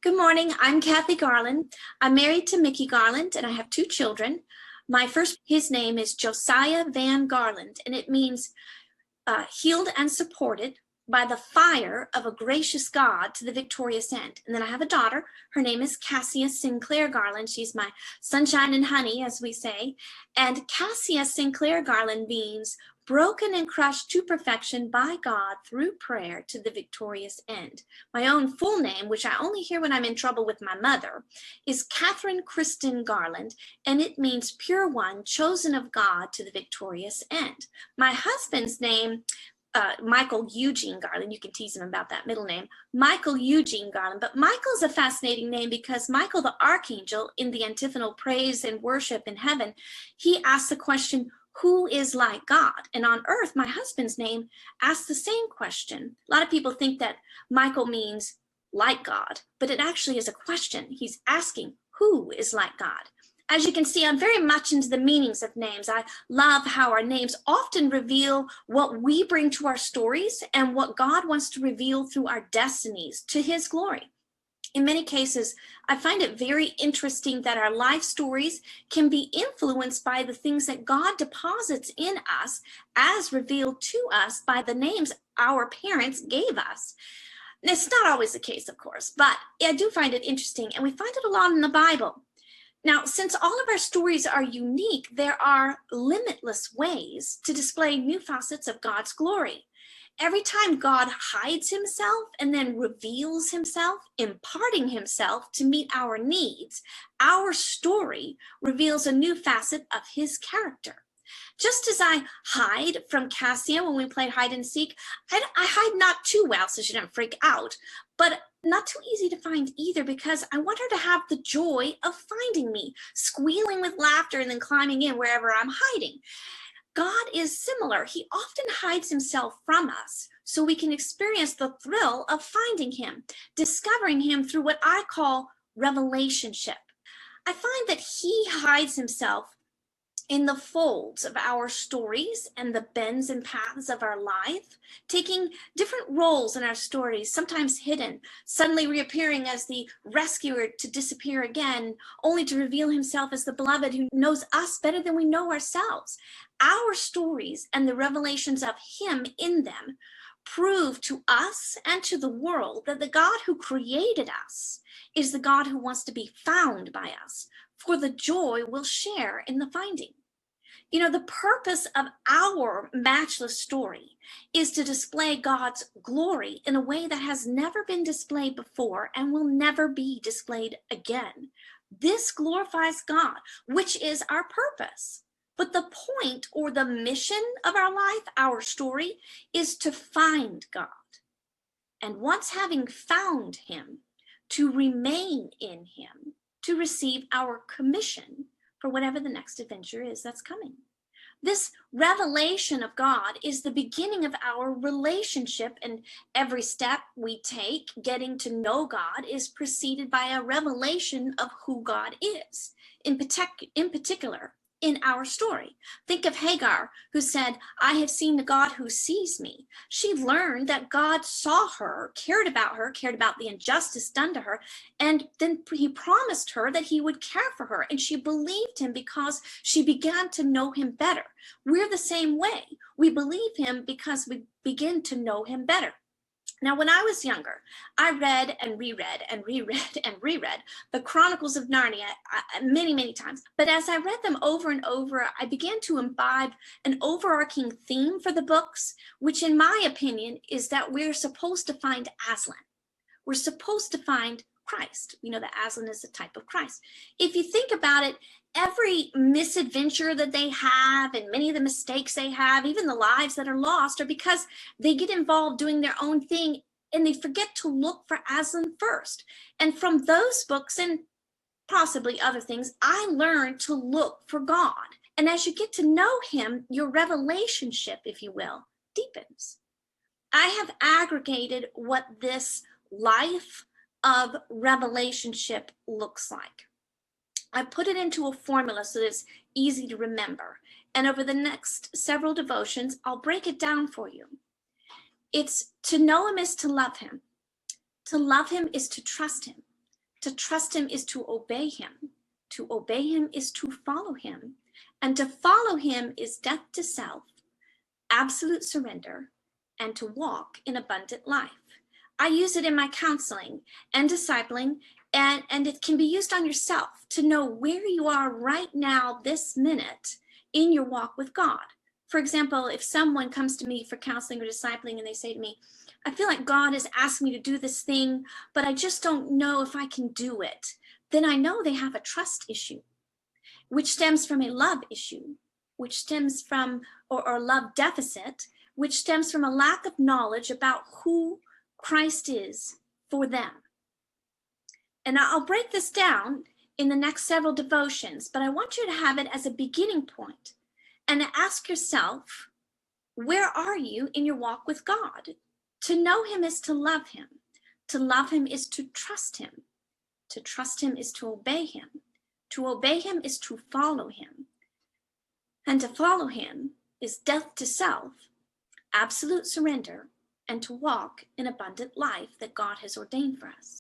Good morning. I'm Kathy Garland. I'm married to Mickey Garland, and I have two children. His name is Josiah Van Garland, and it means healed and supported by the fire of a gracious God to the victorious end. And then I have a daughter. Her name is Cassia Sinclair Garland. She's my sunshine and honey, as we say. And Cassia Sinclair Garland means broken and crushed to perfection by God through prayer to the victorious end. My own full name, which I only hear when I'm in trouble with my mother, is Catherine Kristen Garland, and it means pure one, chosen of God to the victorious end. My husband's name, Michael Eugene Garland, you can tease him about that middle name, Michael Eugene Garland, but Michael's a fascinating name because Michael the Archangel in the antiphonal praise and worship in heaven, he asks the question, who is like God? And on earth, my husband's name asks the same question. A lot of people think that Michael means like God, but it actually is a question. He's asking, who is like God? As you can see, I'm very much into the meanings of names. I love how our names often reveal what we bring to our stories and what God wants to reveal through our destinies to his glory. In many cases, I find it very interesting that our life stories can be influenced by the things that God deposits in us as revealed to us by the names our parents gave us. And it's not always the case, of course, but I do find it interesting, and we find it a lot in the Bible. Now, since all of our stories are unique, there are limitless ways to display new facets of God's glory. Every time God hides himself and then reveals himself, imparting himself to meet our needs, our story reveals a new facet of his character. Just as I hide from Cassia when we play hide and seek, I hide not too well so she doesn't freak out, but not too easy to find either because I want her to have the joy of finding me, squealing with laughter and then climbing in wherever I'm hiding. God is similar. He often hides himself from us so we can experience the thrill of finding him, discovering him through what I call revelationship. I find that he hides himself in the folds of our stories and the bends and paths of our life, taking different roles in our stories, sometimes hidden, suddenly reappearing as the rescuer to disappear again, only to reveal himself as the beloved who knows us better than we know ourselves. Our stories and the revelations of him in them prove to us and to the world that the God who created us is the God who wants to be found by us, for the joy we'll share in the finding. You know, the purpose of our matchless story is to display God's glory in a way that has never been displayed before and will never be displayed again. This glorifies God, which is our purpose. But the point or the mission of our life, our story, is to find God. And once having found him, to remain in him, to receive our commission for whatever the next adventure is that's coming. This revelation of God is the beginning of our relationship, and every step we take, getting to know God, is preceded by a revelation of who God is, in particular, in our story. Think of Hagar, who said, I have seen the God who sees me. She learned that God saw her, cared about the injustice done to her, and then he promised her that he would care for her, and she believed him because she began to know him better. We're the same way. We believe him because we begin to know him better. Now, when I was younger, I read and reread and reread and reread the Chronicles of Narnia many, many times. But as I read them over and over, I began to imbibe an overarching theme for the books, which in my opinion is that we're supposed to find Aslan. We're supposed to find Christ. We know that Aslan is a type of Christ. If you think about it, every misadventure that they have and many of the mistakes they have, even the lives that are lost, are because they get involved doing their own thing and they forget to look for Aslan first. And from those books and possibly other things, I learned to look for God. And as you get to know him, your relationship, if you will, deepens. I have aggregated what this life of relationship looks like. I put it into a formula so that it's easy to remember. And over the next several devotions, I'll break it down for you. It's to know him is to love him. To love him is to trust him. To trust him is to obey him. To obey him is to follow him. And to follow him is death to self, absolute surrender, and to walk in abundant life. I use it in my counseling and discipling, and it can be used on yourself to know where you are right now, this minute, in your walk with God. For example, if someone comes to me for counseling or discipling and they say to me, I feel like God has asked me to do this thing, but I just don't know if I can do it, then I know they have a trust issue, which stems from a love issue, which stems from, or love deficit, which stems from a lack of knowledge about who Christ is for them. And I'll break this down in the next several devotions, but I want you to have it as a beginning point and to ask yourself, where are you in your walk with God? To know him is to love him. To love him is to trust him. To trust him is to obey him. To obey him is to follow him. And to follow him is death to self, absolute surrender, and to walk in abundant life that God has ordained for us.